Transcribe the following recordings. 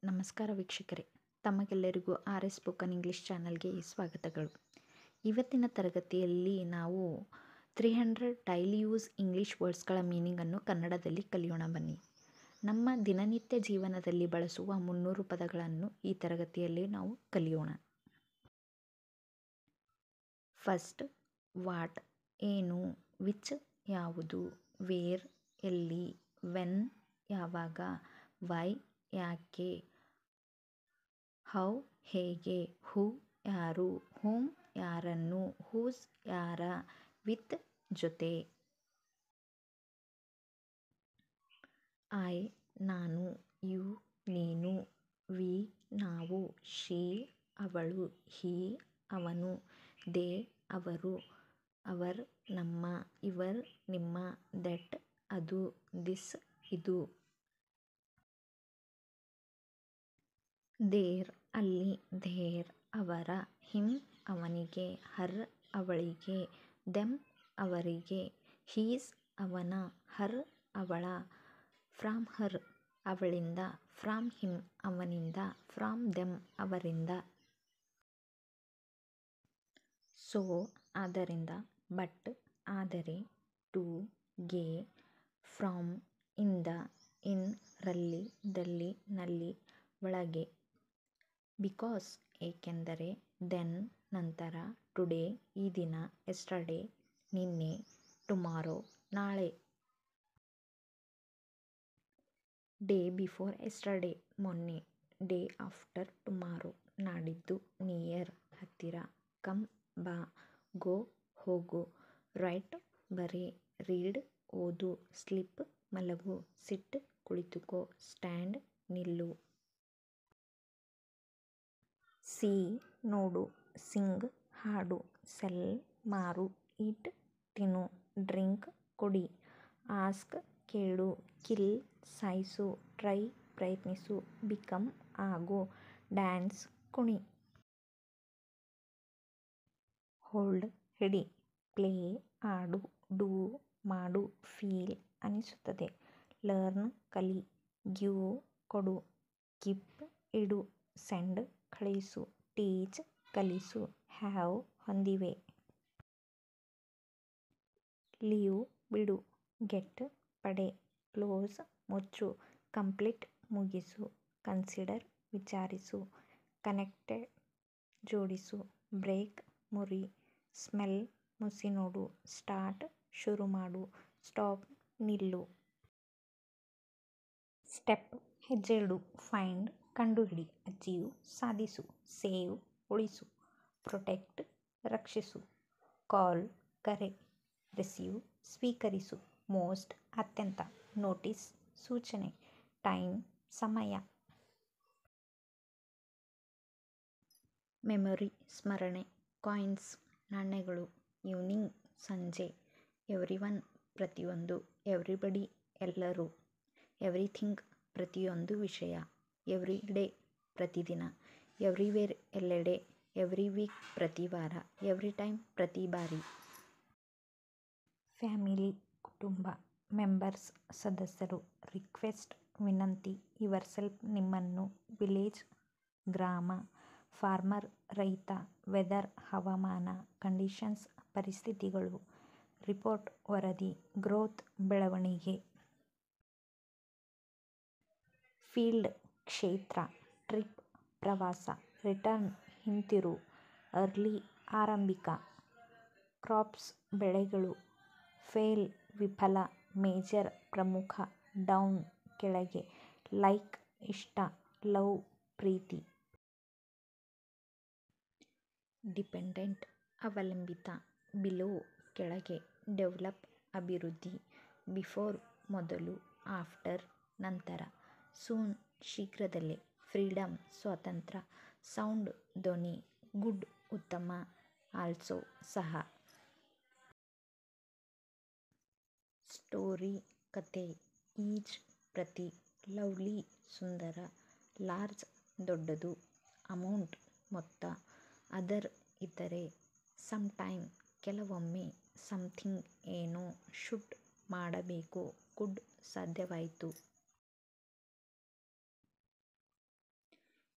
ನಮಸ್ಕಾರ ವೀಕ್ಷಕರೇ, ತಮಗೆಲ್ಲರಿಗೂ RS ಸ್ಪೋಕನ್ ಇಂಗ್ಲೀಷ್ ಚಾನಲ್ಗೆ ಸ್ವಾಗತಗಳು. ಇವತ್ತಿನ ತರಗತಿಯಲ್ಲಿ ನಾವು 300 ಡೈಲಿ ಯೂಸ್ ಇಂಗ್ಲೀಷ್ ವರ್ಡ್ಸ್ಗಳ ಮೀನಿಂಗನ್ನು ಕನ್ನಡದಲ್ಲಿ ಕಲಿಯೋಣ ಬನ್ನಿ. ನಮ್ಮ ದಿನನಿತ್ಯ ಜೀವನದಲ್ಲಿ ಬಳಸುವ 300 ಪದಗಳನ್ನು ಈ ತರಗತಿಯಲ್ಲಿ ನಾವು ಕಲಿಯೋಣ. ಫಸ್ಟ್, ವಾಟ್ ಏನು, ವಿಚ್ ಯಾವುದು, ವೇರ್ ಎಲ್ಲಿ, ವೆನ್ ಯಾವಾಗ, ವೈ ಯಾಕೆ, ಹೌ ಹೇಗೆ, ಹೂ ಯಾರು, ಹೂಮ್ ಯಾರನ್ನು, ಹೂಸ್ ಯಾರ, ವಿತ್ ಜೊತೆ, ಐ ನಾನು, ಯು ನೀನು, ವಿ ನಾವು, ಶಿ ಅವಳು, ಹಿ ಅವನು, ದೇ ಅವರು, ಅವರ್ ನಮ್ಮ, ಇವರ್ ನಿಮ್ಮ, ದಟ್ ಅದು, ದಿಸ್ ಇದು, ದೇರ್ ಅಲ್ಲಿ, ಧೇರ್ ಅವರ, ಹಿಮ್ ಅವನಿಗೆ, ಹರ್ ಅವಳಿಗೆ, ದೆಮ್ ಅವರಿಗೆ, ಹೀಸ್ ಅವನ, ಹರ್ ಅವಳ, ಫ್ರಾಮ್ ಹರ್ ಅವಳಿಂದ, ಫ್ರಾಮ್ ಹಿಮ್ ಅವನಿಂದ, ಫ್ರಾಮ್ ದೆಮ್ ಅವರಿಂದ, ಸೊ ಆದ್ದರಿಂದ, ಬಟ್ ಆದರೆ, ಟು ಗೆ, ಫ್ರಾಮ್ ಇಂದ, ಇನ್ ರಲ್ಲಿ, ದಲ್ಲಿ ನಲ್ಲಿ, ಒಳಗೆ, ಬಿಕಾಸ್ ಏಕೆಂದರೆ, ದೆನ್ ನಂತರ, ಟುಡೇ ಈ ದಿನ, ಎಸ್ಟರ್ಡೇ ನಿನ್ನೆ, ಟುಮಾರೋ ನಾಳೆ, ಡೇ ಬಿಫೋರ್ ಎಸ್ಟರ್ಡೇ ಮೊನ್ನೆ, ಡೇ ಆಫ್ಟರ್ ಟುಮಾರೋ ನಾಡಿದ್ದು, ನಿಯರ್ ಹತ್ತಿರ, ಕಮ್ ಬಾ, ಗೋ ಹೋಗು, ರೈಟ್ ಬರೆ, ರೀಡ್ ಓದು, ಸ್ಲೀಪ್ ಮಲಗು, ಸಿಟ್ ಕುಳಿತುಕೋ, ಸ್ಟ್ಯಾಂಡ್ ನಿಲ್ಲು, ಸೀ ನೋಡು, ಸಿಂಗ್ ಹಾಡು, ಸೆಲ್ ಮಾರು, ಈಟ್ ತಿನ್ನು, ಡ್ರಿಂಕ್ ಕುಡಿ, ಆಸ್ಕ್ ಕೇಳು, ಕಿಲ್ ಸಾಯಿಸು, ಟ್ರೈ ಪ್ರಯತ್ನಿಸು, ಬಿಕಮ್ ಆಗು, ಡ್ಯಾನ್ಸ್ ಕುಣಿ, ಹೋಲ್ಡ್ ಹಿಡಿ, ಪ್ಲೇ ಆಡು, ಡೂ ಮಾಡು, ಫೀಲ್ ಅನಿಸುತ್ತದೆ, ಲರ್ನ್ ಕಲಿ, ಗಿವ್ ಕೊಡು, ಕೀಪ್ ಇಡು, ಸೆಂಡ್ ಕಳುಹಿಸು, ಟೀಚ್ ಕಲಿಸು, ಹ್ಯಾವ್ ಹೊಂದಿವೆ, ಲೀವ್ ಬಿಡು, ಗೆಟ್ ಪಡೆ, ಕ್ಲೋಸ್ ಮುಚ್ಚು, ಕಂಪ್ಲೀಟ್ ಮುಗಿಸು, ಕನ್ಸಿಡರ್ ವಿಚಾರಿಸು, ಕನೆಕ್ಟೆಡ್ ಜೋಡಿಸು, ಬ್ರೇಕ್ ಮುರಿ, ಸ್ಮೆಲ್ ಮುಸಿ ನೋಡು, ಸ್ಟಾರ್ಟ್ ಶುರು ಮಾಡು, ಸ್ಟಾಪ್ ನಿಲ್ಲು, ಸ್ಟೆಪ್ ಹೆಜ್ಜೆ ಇಡು, ಫೈಂಡ್ ಕಂಡುಹಿಡಿ, ಅಚೀವ್ ಸಾಧಿಸು, ಸೇವ್ ಉಳಿಸು, ಪ್ರೊಟೆಕ್ಟ್ ರಕ್ಷಿಸು, ಕಾಲ್ ಕರೆ, ರಿಸೀವ್ ಸ್ವೀಕರಿಸು, ಮೋಸ್ಟ್ ಅತ್ಯಂತ, ನೋಟಿಸ್ ಸೂಚನೆ, ಟೈಮ್ ಸಮಯ, ಮೆಮೊರಿ ಸ್ಮರಣೆ, ಕಾಯಿನ್ಸ್ ನಾಣ್ಯಗಳು, ಈವ್ನಿಂಗ್ ಸಂಜೆ, ಎವ್ರಿವನ್ ಪ್ರತಿಯೊಂದು, ಎವ್ರಿಬಡಿ ಎಲ್ಲರೂ, ಎವ್ರಿಥಿಂಗ್ ಪ್ರತಿಯೊಂದು ವಿಷಯ, ಎವ್ರಿ ಡೇ ಪ್ರತಿದಿನ, ಎವ್ರಿವೇರ್ ಎಲ್ಲೆಡೆ, ಎವ್ರಿ ವೀಕ್ ಪ್ರತಿ ವಾರ, ಎವ್ರಿ ಟೈಮ್ ಪ್ರತಿ ಬಾರಿ, ಫ್ಯಾಮಿಲಿ ಕುಟುಂಬ, ಮೆಂಬರ್ಸ್ ಸದಸ್ಯರು, ರಿಕ್ವೆಸ್ಟ್ ವಿನಂತಿ, ಯುವರ್ ಸೆಲ್ಫ್ ನಿಮ್ಮನ್ನು, ವಿಲೇಜ್ ಗ್ರಾಮ, ಫಾರ್ಮರ್ ರೈತ, ವೆದರ್ ಹವಾಮಾನ, ಕಂಡೀಷನ್ಸ್ ಪರಿಸ್ಥಿತಿಗಳು, ರಿಪೋರ್ಟ್ ವರದಿ, ಗ್ರೋತ್ ಬೆಳವಣಿಗೆ, ಫೀಲ್ಡ್ ಕ್ಷೇತ್ರ, ಟ್ರಿಪ್ ಪ್ರವಾಸ, ರಿಟರ್ನ್ ಹಿಂತಿರು, ಅರ್ಲಿ ಆರಂಭಿಕ, ಕ್ರಾಪ್ಸ್ ಬೆಳೆಗಳು, ಫೇಲ್ ವಿಫಲ, ಮೇಜರ್ ಪ್ರಮುಖ, ಡೌನ್ ಕೆಳಗೆ, ಲೈಕ್ ಇಷ್ಟ, ಲವ್ ಪ್ರೀತಿ, ಡಿಪೆಂಡೆಂಟ್ ಅವಲಂಬಿತ, ಬಿಲೋ ಕೆಳಗೆ, ಡೆವಲಪ್ ಅಭಿವೃದ್ಧಿ, ಬಿಫೋರ್ ಮೊದಲು, ಆಫ್ಟರ್ ನಂತರ, ಸೂನ್ ಶೀಘ್ರದಲ್ಲೇ, ಫ್ರೀಡಮ್ ಸ್ವಾತಂತ್ರ್ಯ, ಸೌಂಡ್ ಧ್ವನಿ, ಗುಡ್ ಉತ್ತಮ, ಆಲ್ಸೋ ಸಹ, ಸ್ಟೋರಿ ಕತೆ, ಈಚ್ ಪ್ರತಿ, ಲವ್ಲಿ ಸುಂದರ, ಲಾರ್ಜ್ ದೊಡ್ಡದು, ಅಮೌಂಟ್ ಮೊತ್ತ, ಅದರ್ ಇತರೆ, ಸಮ್ ಟೈಮ್ ಕೆಲವೊಮ್ಮೆ, ಸಮಥಿಂಗ್ ಏನೋ, ಶುಡ್ ಮಾಡಬೇಕು, ಕುಡ್ ಸಾಧ್ಯವಾಯಿತು.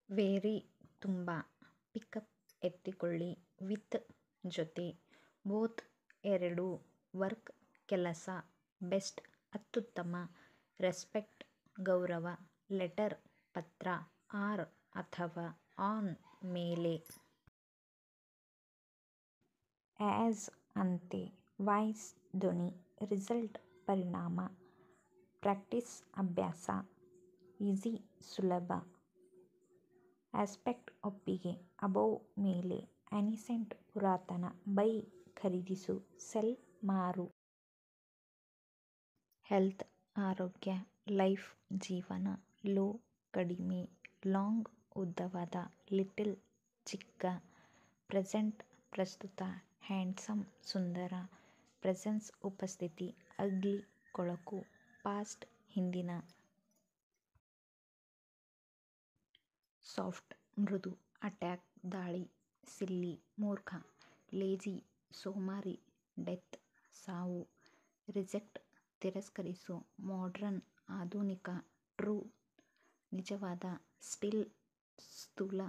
ವೇರಿ ತುಂಬ, ಪಿಕಪ್ ಎತ್ತಿಕೊಳ್ಳಿ, ವಿತ್ ಜೊತೆ, ಬೋತ್ ಎರಡೂ, ವರ್ಕ್ ಕೆಲಸ, ಬೆಸ್ಟ್ ಅತ್ಯುತ್ತಮ, ರೆಸ್ಪೆಕ್ಟ್ ಗೌರವ, ಲೆಟರ್ ಪತ್ರ, ಆರ್ ಅಥವಾ ಆನ್ ಮೇಲೆ, ಆ್ಯಸ್ ಅಂತೆ, ವಾಯ್ಸ್ ಧ್ವನಿ, ರಿಸಲ್ಟ್ ಪರಿಣಾಮ, ಪ್ರಾಕ್ಟೀಸ್ ಅಭ್ಯಾಸ, ಈಸಿ ಸುಲಭ, ಆಸ್ಪೆಕ್ಟ್ ಒಪ್ಪಿಗೆ, ಅಬೋವ್ ಮೇಲೆ, ಆನ್ಸಿಯಂಟ್ ಪುರಾತನ, ಬೈ ಖರೀದಿಸು, ಸೆಲ್ ಮಾರು, ಹೆಲ್ತ್ ಆರೋಗ್ಯ, ಲೈಫ್ ಜೀವನ, ಲೋ ಕಡಿಮೆ, ಲಾಂಗ್ ಉದ್ದವಾದ, ಲಿಟಲ್ ಚಿಕ್ಕ, ಪ್ರೆಸೆಂಟ್ ಪ್ರಸ್ತುತ, ಹ್ಯಾಂಡ್ಸಮ್ ಸುಂದರ, ಪ್ರೆಸೆನ್ಸ್ ಉಪಸ್ಥಿತಿ, ಅಗ್ಲಿ ಕೊಳಕು, ಪಾಸ್ಟ್ ಹಿಂದಿನ, ಸಾಫ್ಟ್ ಮೃದು, ಅಟ್ಯಾಕ್ ದಾಳಿ, ಸಿಲ್ಲಿ ಮೂರ್ಖ, ಲೇಜಿ ಸೋಮಾರಿ, ಡೆತ್ ಸಾವು, ರಿಜೆಕ್ಟ್ ತಿರಸ್ಕರಿಸು, ಮಾಡ್ರನ್ ಆಧುನಿಕ, ಟ್ರೂ ನಿಜವಾದ, ಸ್ಟಿಲ್ ಸ್ಥೂಲ,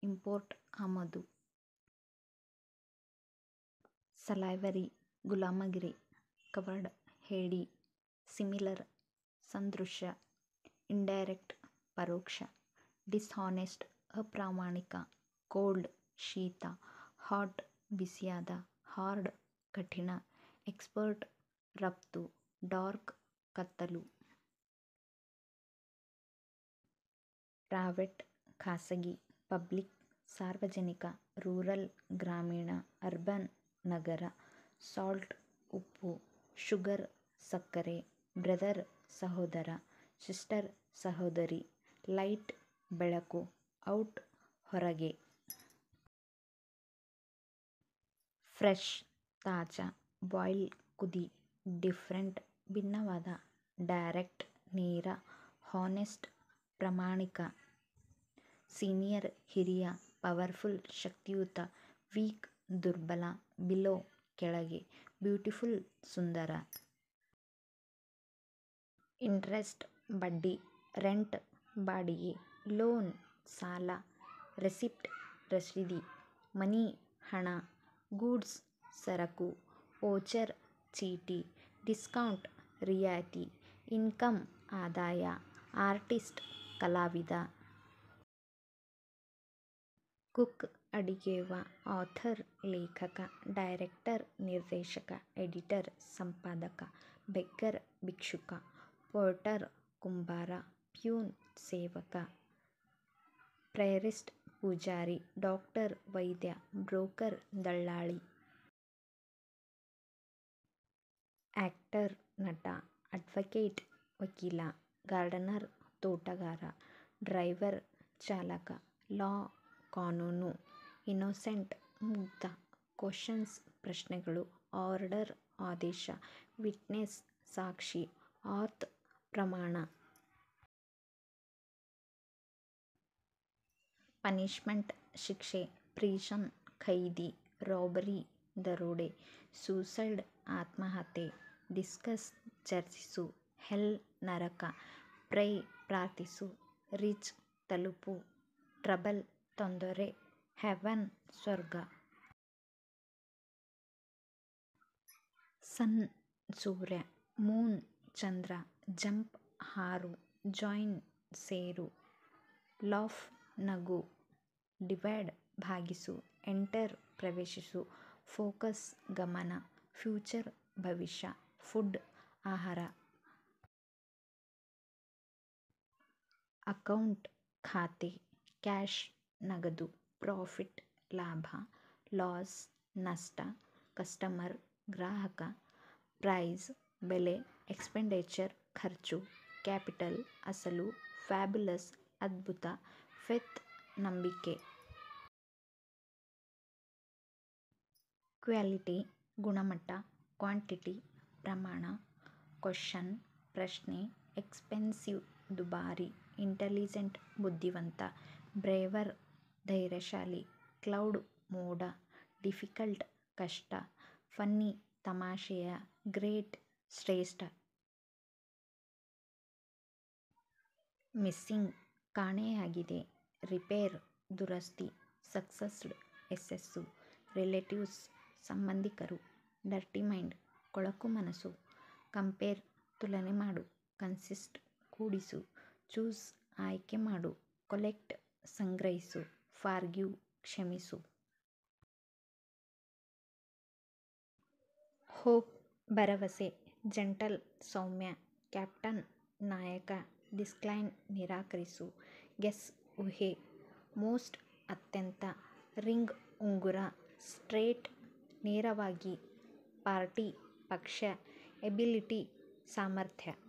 ಇಂಪೋರ್ಟ್ ಆಮದು, ಸಲೈವರಿ ಗುಲಾಮಗಿರಿ, ಕವರ್ಡ್ ಹೇಡಿ, ಸಿಮಿಲರ್ ಸದೃಶ, ಇಂಡೈರೆಕ್ಟ್ ಪರೋಕ್ಷ, ಡಿಸ್ಹಾನೆಸ್ಟ್ ಅಪ್ರಾಮಾಣಿಕ, ಕೋಲ್ಡ್ ಶೀತ, ಹಾಟ್ ಬಿಸಿಯಾದ, ಹಾರ್ಡ್ ಕಠಿಣ, ಎಕ್ಸ್ಪರ್ಟ್ ರಫ್ತು, ಡಾರ್ಕ್ ಕತ್ತಲು, ಪ್ರೈವೇಟ್ ಖಾಸಗಿ, ಪಬ್ಲಿಕ್ ಸಾರ್ವಜನಿಕ, ರೂರಲ್ ಗ್ರಾಮೀಣ, ಅರ್ಬನ್ ನಗರ, ಸಾಲ್ಟ್ ಉಪ್ಪು, ಶುಗರ್ ಸಕ್ಕರೆ, ಬ್ರದರ್ ಸಹೋದರ, ಸಿಸ್ಟರ್ ಸಹೋದರಿ, ಲೈಟ್ ಬೆಳಕು, ಔಟ್ ಹೊರಗೆ, ಫ್ರೆಶ್ ತಾಜಾ, ಬಾಯ್ಲ್ ಕುದಿ, ಡಿಫರೆಂಟ್ ಭಿನ್ನವಾದ, ಡೈರೆಕ್ಟ್ ನೇರ, ಹಾನೆಸ್ಟ್ ಪ್ರಾಮಾಣಿಕ, ಸೀನಿಯರ್ ಹಿರಿಯ, ಪವರ್ಫುಲ್ ಶಕ್ತಿಯುತ, ವೀಕ್ ದುರ್ಬಲ, ಬಿಲೋ ಕೆಳಗೆ, ಬ್ಯೂಟಿಫುಲ್ ಸುಂದರ, ಇಂಟ್ರೆಸ್ಟ್ ಬಡ್ಡಿ, ರೆಂಟ್ ಬಾಡಿಗೆ, ಲೋನ್ ಸಾಲ, ರೆಸಿಪ್ಟ್ ರಸೀದಿ, ಮನಿ ಹಣ, ಗೂಡ್ಸ್ ಸರಕು, ವೋಚರ್ ಚೀಟಿ, ಡಿಸ್ಕೌಂಟ್ ರಿಯಾಯಿತಿ, ಇನ್ಕಮ್ ಆದಾಯ, ಆರ್ಟಿಸ್ಟ್ ಕಲಾವಿದ, ಕುಕ್ ಅಡಿಗೆವ, ಆಥರ್ ಲೇಖಕ, ಡೈರೆಕ್ಟರ್ ನಿರ್ದೇಶಕ, ಎಡಿಟರ್ ಸಂಪಾದಕ, ಬೆಗ್ಗರ್ ಭಿಕ್ಷುಕ, ಪೋರ್ಟರ್ ಕುಂಬಾರ, ಪ್ಯೂನ್ ಸೇವಕ, ಪ್ರೇಯರಿಸ್ಟ್ ಪೂಜಾರಿ, ಡಾಕ್ಟರ್ ವೈದ್ಯ, ಬ್ರೋಕರ್ ದಳ್ಳಾಳಿ, ಆಕ್ಟರ್ ನಟ, ಅಡ್ವೊಕೇಟ್ ವಕೀಲ, ಗಾರ್ಡನರ್ ತೋಟಗಾರ, ಡ್ರೈವರ್ ಚಾಲಕ, ಲಾ ಕಾನೂನು, ಇನ್ನೋಸೆಂಟ್ ಮುಗ್ಧ, ಕ್ವಶನ್ಸ್ ಪ್ರಶ್ನೆಗಳು, ಆರ್ಡರ್ ಆದೇಶ, ವಿಟ್ನೆಸ್ ಸಾಕ್ಷಿ, ಆಥ್ ಪ್ರಮಾಣ, ಪನಿಷ್ಮೆಂಟ್ ಶಿಕ್ಷೆ, ಪ್ರಿಸನ್ ಖೈದಿ, ರಾಬರಿ ದರೋಡೆ, ಸೂಸೈಡ್ ಆತ್ಮಹತ್ಯೆ, ಡಿಸ್ಕಸ್ ಚರ್ಚಿಸು, ಹೆಲ್ ನರಕ, ಪ್ರೇ ಪ್ರಾರ್ಥಿಸು, ರೀಚ್ ತಲುಪು, ಟ್ರಬಲ್ ತೊಂದರೆ, ಹೆವನ್ ಸ್ವರ್ಗ, ಸನ್ ಸೂರ್ಯ, ಮೂನ್ ಚಂದ್ರ, ಜಂಪ್ ಹಾರು, ಜಾಯಿನ್ ಸೇರು, ಲಾಫ್ ನಗು, ಡಿವೈಡ್ ಭಾಗಿಸು, ಎಂಟರ್ ಪ್ರವೇಶಿಸು, ಫೋಕಸ್ ಗಮನ, ಫ್ಯೂಚರ್ ಭವಿಷ್ಯ, ಫುಡ್ ಆಹಾರ, ಅಕೌಂಟ್ ಖಾತೆ, ಕ್ಯಾಶ್ ನಗದು, ಪ್ರಾಫಿಟ್ ಲಾಭ, ಲಾಸ್ ನಷ್ಟ, ಕಸ್ಟಮರ್ ಗ್ರಾಹಕ, ಪ್ರೈಸ್ ಬೆಲೆ, ಎಕ್ಸ್ಪೆಂಡಿಚರ್ ಖರ್ಚು, ಕ್ಯಾಪಿಟಲ್ ಅಸಲು, ಫ್ಯಾಬ್ಯುಲಸ್ ಅದ್ಭುತ, ಫೇತ್ ನಂಬಿಕೆ, ಕ್ವಾಲಿಟಿ ಗುಣಮಟ್ಟ, ಕ್ವಾಂಟಿಟಿ ಪ್ರಮಾಣ, ಕ್ವಶನ್ ಪ್ರಶ್ನೆ, ಎಕ್ಸ್ಪೆನ್ಸಿವ್ ದುಬಾರಿ, ಇಂಟೆಲಿಜೆಂಟ್ ಬುದ್ಧಿವಂತ, ಬ್ರೇವರ್ ಧೈರ್ಯಶಾಲಿ, ಕ್ಲೌಡ್ ಮೋಡ, ಡಿಫಿಕಲ್ಟ್ ಕಷ್ಟ, ಫನ್ನಿ ತಮಾಷೆಯ, ಗ್ರೇಟ್ ಶ್ರೇಷ್ಠ, ಮಿಸ್ಸಿಂಗ್ ಕಾಣೆಯಾಗಿದೆ, ರಿಪೇರ್ ದುರಸ್ತಿ, ಸಕ್ಸಸ್ಡ್ ಯಶಸ್ಸು, ರಿಲೇಟಿವ್ಸ್ ಸಂಬಂಧಿಕರು, ಡರ್ಟಿ ಮೈಂಡ್ ಕೊಳಕು ಮನಸ್ಸು, ಕಂಪೇರ್ ತುಲನೆ ಮಾಡು, ಕನ್ಸಿಸ್ಟ್ ಕೂಡಿಸು, ಚೂಸ್ ಆಯ್ಕೆ ಮಾಡು, ಕೊಲೆಕ್ಟ್ ಸಂಗ್ರಹಿಸು, ಫಾರ್ಗಿವ್ ಕ್ಷಮಿಸು. ಹೋಪ್ ಭರವಸೆ, ಜೆಂಟಲ್ ಸೌಮ್ಯ, ಕ್ಯಾಪ್ಟನ್ ನಾಯಕ, ಡಿಕ್ಲೈನ್ ನಿರಾಕರಿಸು, ಗೆಸ್ ಊಹೆ, ಮೋಸ್ಟ್ ಅತ್ಯಂತ, ರಿಂಗ್ ಉಂಗುರ, ಸ್ಟ್ರೇಟ್ ನೇರವಾಗಿ, ಪಾರ್ಟಿ ಪಕ್ಷ, ಎಬಿಲಿಟಿ ಸಾಮರ್ಥ್ಯ.